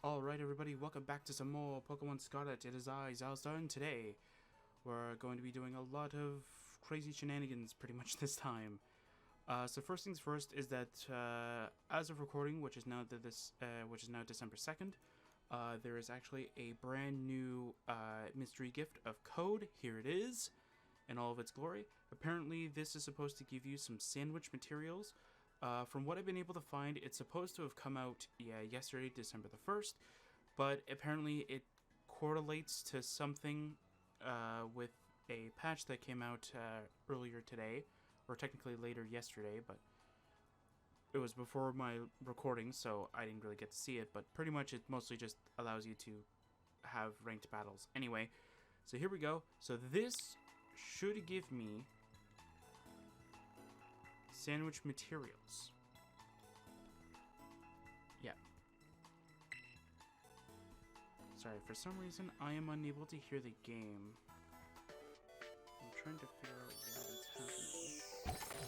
Alright everybody, welcome back to some more Pokemon Scarlet. It is I, Xilestar, and today we're going to be doing a lot of crazy shenanigans pretty much this time. So first things first is that as of recording, which is now December 2nd, there is actually a brand new mystery gift of code. Here it is, in all of its glory. Apparently this is supposed to give you some sandwich materials. From what I've been able to find, it's supposed to have come out yesterday, December the 1st, but apparently it correlates to something with a patch that came out earlier today, or technically later yesterday, but it was before my recording, so I didn't really get to see it, but pretty much it mostly just allows you to have ranked battles. Anyway, so here we go. So this should give me sandwich materials. Yeah. Sorry, for some reason I am unable to hear the game. I'm trying to figure out why that's happening.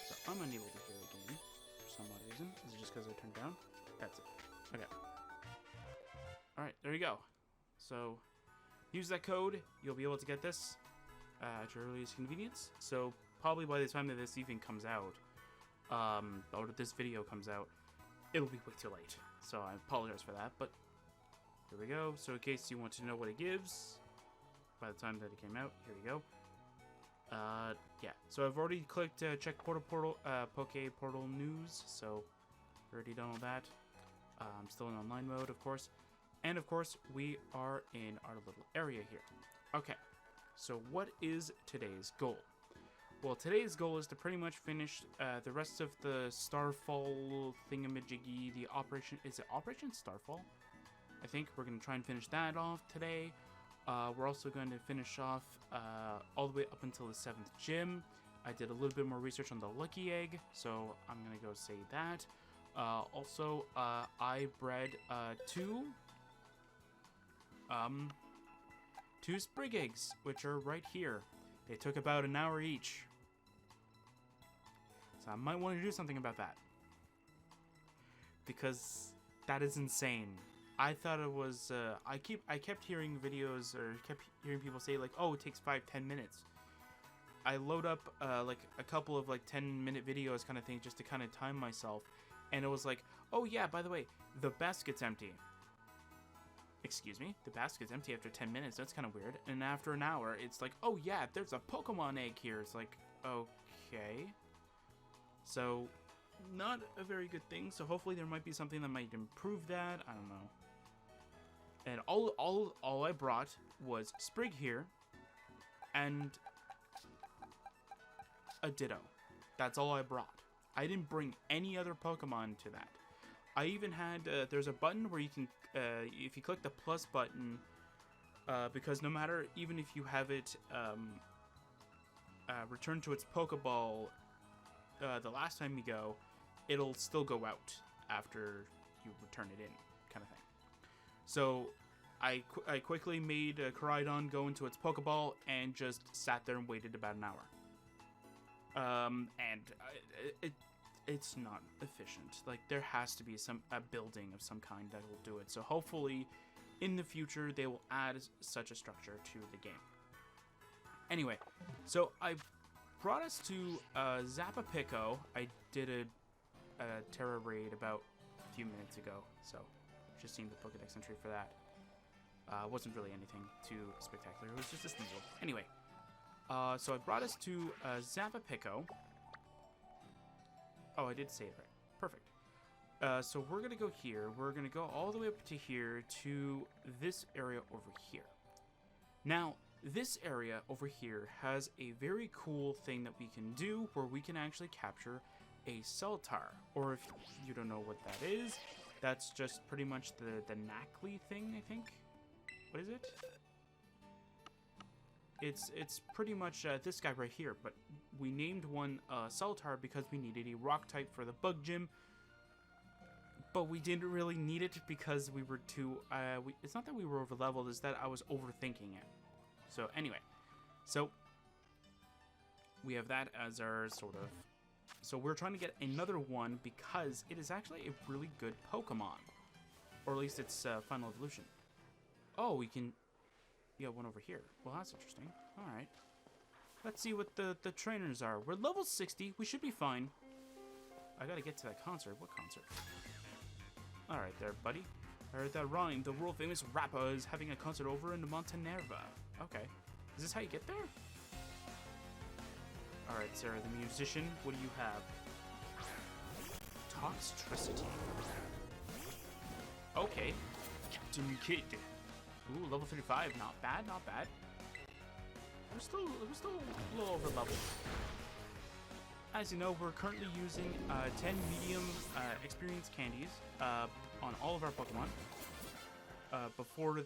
So I'm unable to hear the game for some odd reason. Is it just because I turned down? That's it. Okay. Alright, there you go. So use that code. You'll be able to get this at your earliest convenience. So probably by the time that this even comes out, or this video comes out, it'll be way too late. So I apologize for that, but here we go. So in case you want to know what it gives, by the time that it came out, here we go. Yeah. So I've already clicked check Poke Portal news. So already done all that. I'm still in online mode, of course, and of course we are in our little area here. Okay. So what is today's goal? Well, today's goal is to pretty much finish the rest of the Starfall thingamajiggy, the Operation... Is it Operation Starfall? I think we're going to try and finish that off today. We're also going to finish off all the way up until the 7th gym. I did a little bit more research on the Lucky Egg, so I'm going to go say that. Also, I bred two sprig eggs, which are right here. They took about an hour each. So I might want to do something about that, because that is insane. I thought it was, I kept hearing videos, or kept hearing people say, like, oh, it takes 5-10 minutes. I load up, like, a couple of, like, 10-minute videos kind of thing, just to kind of time myself, and it was like, oh, yeah, by the way, the basket's empty. Excuse me, the basket's empty after 10 minutes, that's kind of weird. And after an hour, it's like, oh yeah, there's a Pokemon egg here. It's like, okay. So, not a very good thing, so hopefully there might be something that might improve that, I don't know. And all I brought was Sprig here, and a Ditto. That's all I brought. I didn't bring any other Pokemon to that. I even had, there's a button where you can, if you click the plus button, because no matter, even if you have it return to its Pokeball the last time you go, it'll still go out after you return it in, kind of thing. So I quickly made Koraidon go into its Pokeball and just sat there and waited about an hour. It's not efficient. Like, there has to be a building of some kind that will do it. So hopefully, in the future, they will add such a structure to the game. Anyway, so I brought us to Zappa Pico. I did a Terra raid about a few minutes ago, so just seeing the Pokedex entry for that. Wasn't really anything too spectacular. It was just a Sneasel. Anyway, so I brought us to Zappa Pico. Oh, I did say it right. Perfect. So we're going to go here. We're going to go all the way up to here to this area over here. Now, this area over here has a very cool thing that we can do where we can actually capture a Xilestar. Or if you don't know what that is, that's just pretty much the Knackley thing, I think. What is it? It's pretty much this guy right here, but we named one Xilestar because we needed a rock type for the bug gym, but we didn't really need it because we were too, it's not that we were over leveled, it's that I was overthinking it. So anyway, so we have that as our sort of So we're trying to get another one because it is actually a really good Pokemon. Or at least its final evolution. Oh, we can get one over here. Well, that's interesting. Alright. Let's see what the trainers are. We're level 60. We should be fine. I gotta get to that concert. What concert? Alright there, buddy. I heard that rhyme. The world famous rapper is having a concert over in Montenerva. Okay. Is this how you get there? Alright, Sarah, the musician. What do you have? Toxtricity. Okay. Captain Kid. Ooh, level 35. Not bad, not bad. We're still a little over level. As you know, we're currently using 10 medium experience candies on all of our Pokemon. Before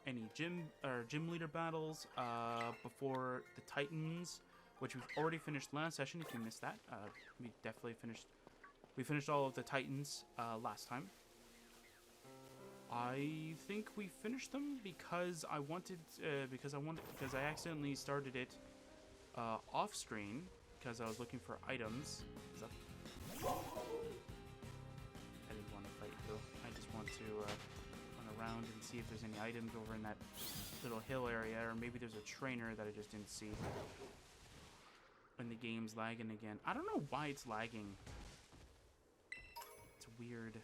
any gym leader battles, before the Titans, which we've already finished last session. If you missed that, we definitely finished. We finished all of the Titans last time. I think we finished them because I accidentally started it off screen because I was looking for items. I didn't want to fight you. I just want to run around and see if there's any items over in that little hill area, or maybe there's a trainer that I just didn't see. And the game's lagging again. I don't know why it's lagging. It's weird.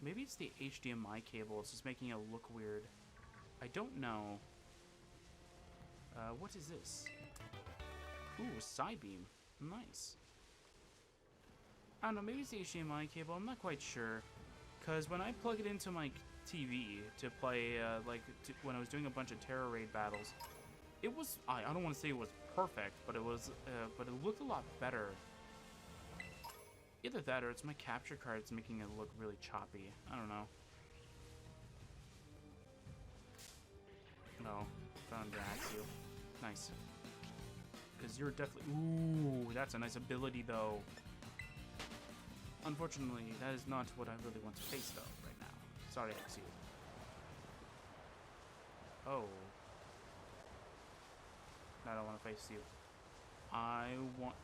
Maybe it's the HDMI cable. It's just making it look weird. I don't know. What is this? Ooh, a Psybeam. Nice. I don't know. Maybe it's the HDMI cable. I'm not quite sure. Because when I plug it into my TV to play, when I was doing a bunch of Terror Raid battles, it was, I don't want to say it was perfect, but it was, but it looked a lot better. Either that or it's my capture cards making it look really choppy. I don't know. No, found you. Nice. Because you're definitely... Ooh, that's a nice ability, though. Unfortunately, that is not what I really want to face, though, right now. Sorry, Axio. Oh. I don't want to face you. I want...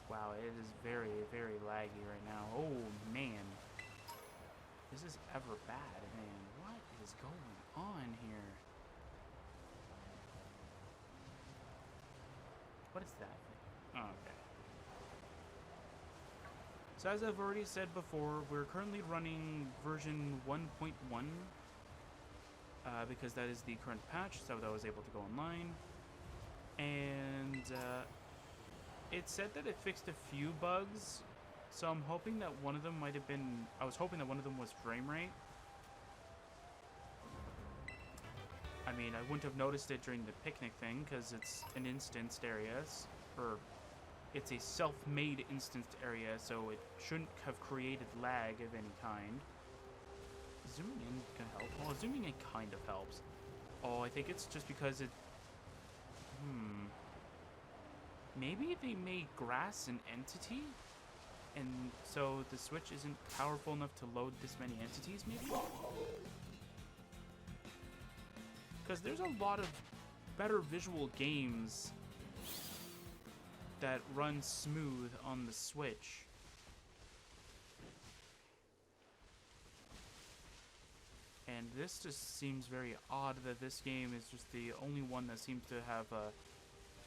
Wow, it is very, very laggy right now. Oh, man. This is ever bad, man. What is going on here? What is that? Oh, okay. So as I've already said before, we're currently running version 1.1 because that is the current patch, so that I was able to go online. And it said that it fixed a few bugs, so I'm hoping that one of them might have been... I was hoping that one of them was frame rate. I mean, I wouldn't have noticed it during the picnic thing, because it's an instanced area, or it's a self-made instanced area, so it shouldn't have created lag of any kind. Zooming in can help. Well, zooming in kind of helps. Oh, I think it's just because it... Maybe they made grass an entity? And so the Switch isn't powerful enough to load this many entities, maybe? Because there's a lot of better visual games that run smooth on the Switch. And this just seems very odd that this game is just the only one that seems to have a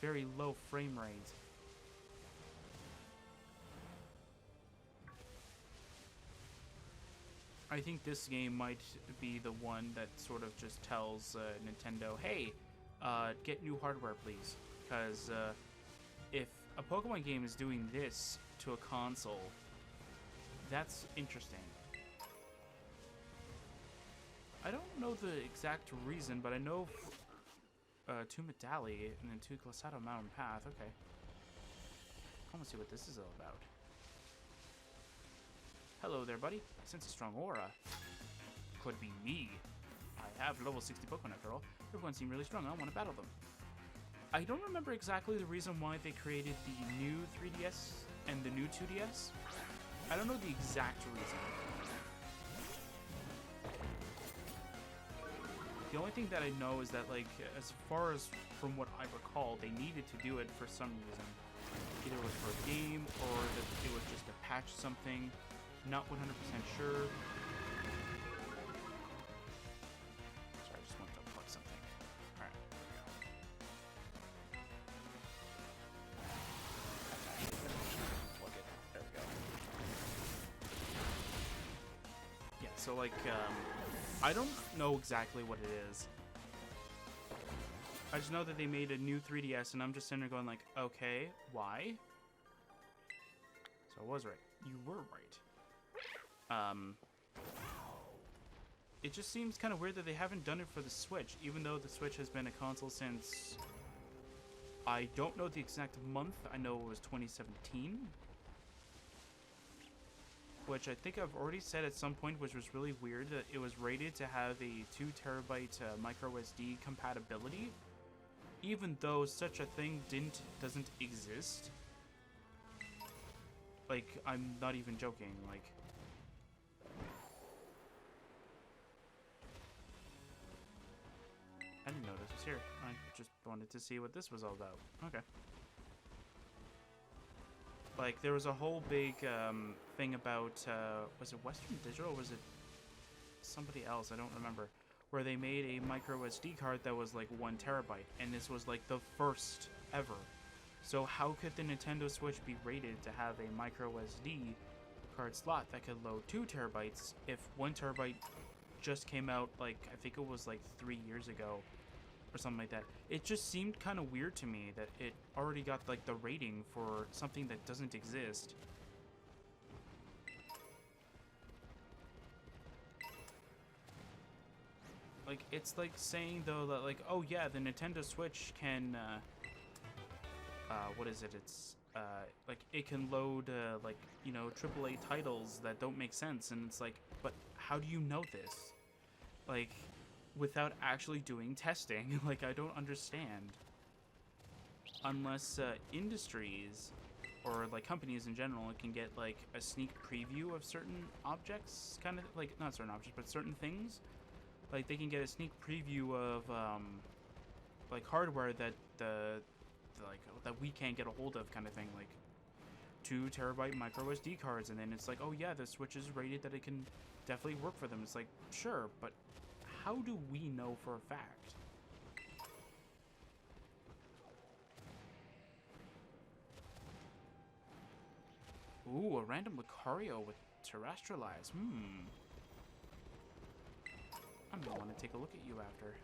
very low frame rate. I think this game might be the one that sort of just tells Nintendo, hey, get new hardware, please. Because if a Pokemon game is doing this to a console, that's interesting. I don't know the exact reason, but I know 2 Medali and then 2 Glossato Mountain Path. Okay. I want to see what this is all about. Hello there, buddy. I sense a strong aura. Could be me. I have level 60 Pokemon after all. Everyone seemed really strong. I want to battle them. I don't remember exactly the reason why they created the new 3DS and the new 2DS. I don't know the exact reason. The only thing that I know is that, like, as far as from what I recall, they needed to do it for some reason. Either it was for a game or that it was just to patch something. Not 100% sure. Sorry, I just wanted to plug something. Alright, there we go. Plug it. There we go. Yeah, so like, I don't know exactly what it is. I just know that they made a new 3DS, and I'm just sitting there going like, okay, why? So I was right. You were right. It just seems kind of weird that they haven't done it for the Switch, even though the Switch has been a console since... I don't know the exact month. I know it was 2017. Which I think I've already said at some point, which was really weird, that it was rated to have a 2TB micro SD compatibility, even though such a thing doesn't exist. Like, I'm not even joking, like... I didn't know this was here. I just wanted to see what this was all about. Okay. Like, there was a whole big thing about, was it Western Digital or was it somebody else? I don't remember. Where they made a micro SD card that was like 1TB, and this was like the first ever. So how could the Nintendo Switch be rated to have a micro SD card slot that could load 2TB if 1TB just came out, like, I think it was like 3 years ago or something like that? It just seemed kind of weird to me that it already got like the rating for something that doesn't exist. Like, it's like saying though that like, oh yeah, the Nintendo Switch can what is it? It's like it can load like, you know, AAA titles that don't make sense, and it's like, but how do you know this? Like, without actually doing testing. Like, I don't understand. Unless industries or like companies in general can get like a sneak preview of certain objects, kind of like, not certain objects, but certain things. Like, they can get a sneak preview of like hardware that that we can't get a hold of, kind of thing, like 2TB micro SD cards, and then it's like, oh yeah, the Switch is rated that it can definitely work for them. It's like, sure, but how do we know for a fact? Ooh, a random Lucario with Terrestrialize. I'm gonna want to take a look at you after.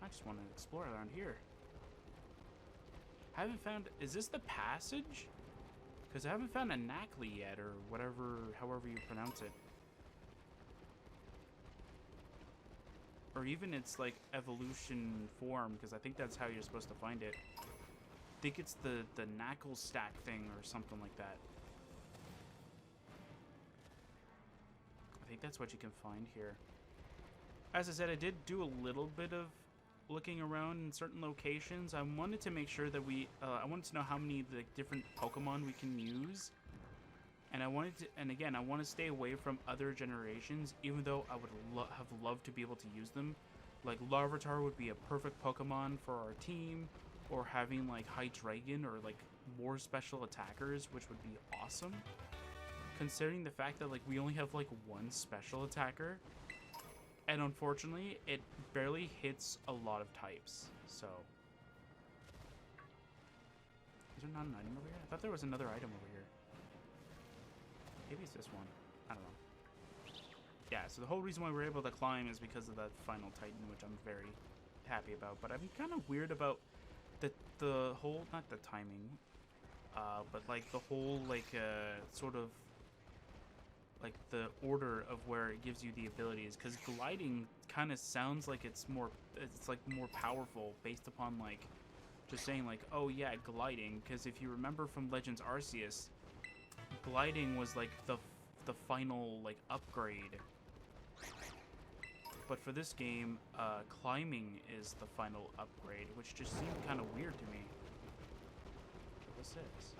I just want to explore around here. Haven't found... Is this the passage? Because I haven't found a Knackley yet, or whatever, however you pronounce it. Or even its, like, evolution form, because I think that's how you're supposed to find it. I think it's the Knackle stack thing, or something like that. I think that's what you can find here. As I said, I did do a little bit of looking around in certain locations. I wanted to make sure that I wanted to know how many the different Pokemon we can use, and I wanted to, and again, I want to stay away from other generations, even though I would have loved to be able to use them. Like, Larvitar would be a perfect Pokemon for our team, or having like Hydreigon or like more special attackers, which would be awesome. Considering the fact that like we only have like one special attacker. And unfortunately, it barely hits a lot of types, so... Is there not an item over here? I thought there was another item over here. Maybe it's this one. I don't know. Yeah, so the whole reason why we're able to climb is because of that final Titan, which I'm very happy about. But I'm kind of weird about the whole... Not the timing, but like the whole, like, sort of... like the order of where it gives you the abilities, because gliding kind of sounds like it's like more powerful based upon like just saying like, oh yeah, gliding, because if you remember from Legends Arceus, gliding was like the final like upgrade, but for this game climbing is the final upgrade, which just seemed kind of weird to me. What's this?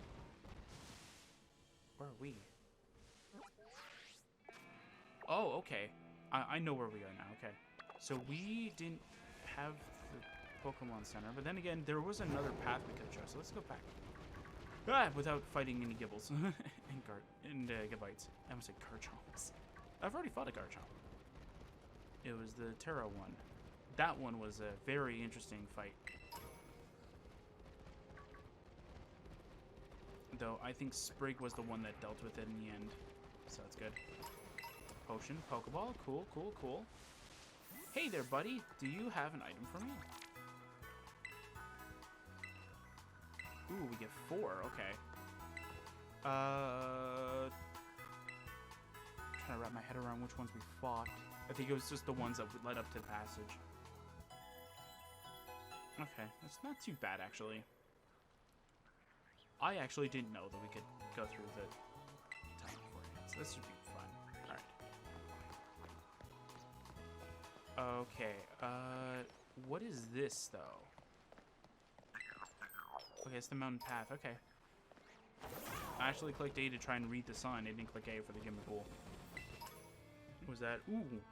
Where are we? Oh, okay. I know where we are now, okay. So we didn't have the Pokemon Center, but then again, there was another path we could have chosen. So let's go back. Ah, without fighting any Gibbles and Gibites. I almost said Garchomps. I've already fought a Garchomp. It was the Terra one. That one was a very interesting fight. Though I think Sprig was the one that dealt with it in the end. So that's good. Potion, Pokeball. Cool, cool, cool. Hey there, buddy. Do you have an item for me? Ooh, we get 4. Okay. Trying to wrap my head around which ones we fought. I think it was just the ones that led up to the passage. Okay, that's not too bad, actually. I actually didn't know that we could go through the time beforehand, so this should be fun. Alright. Okay, what is this, though? Okay, it's the mountain path, okay. I actually clicked A to try and read the sign. I didn't click A for the Gimmer Pool. What was that? Ooh,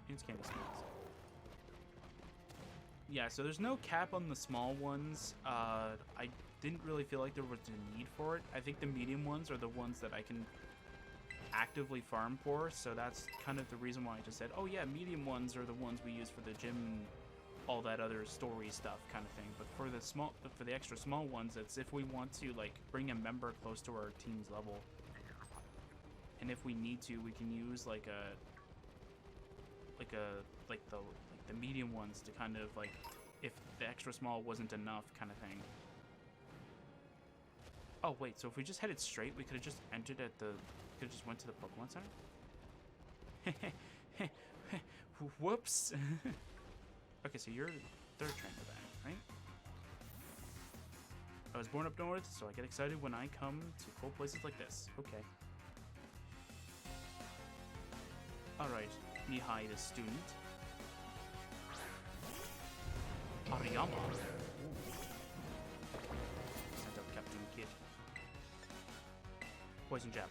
it's candy spirits. Yeah, so there's no cap on the small ones. I didn't really feel like there was a need for it. I think the medium ones are the ones that I can actively farm for, so that's kind of the reason why I just said, oh yeah, medium ones are the ones we use for the gym and all that other story stuff kind of thing. But for the extra small ones, it's if we want to like bring a member close to our team's level. And if we need to, we can use like the medium ones to kind of like, if the extra small wasn't enough kind of thing. Oh wait, so if we just headed straight, we could have just entered at the, could have just went to the Pokemon Center. Whoops. Okay, so you're third trainer then, right? I was born up north, so I get excited when I come to cold places like this. Okay. Alright, Mihai the student. Ariyama. Sent out Captain Kid. Poison Jab.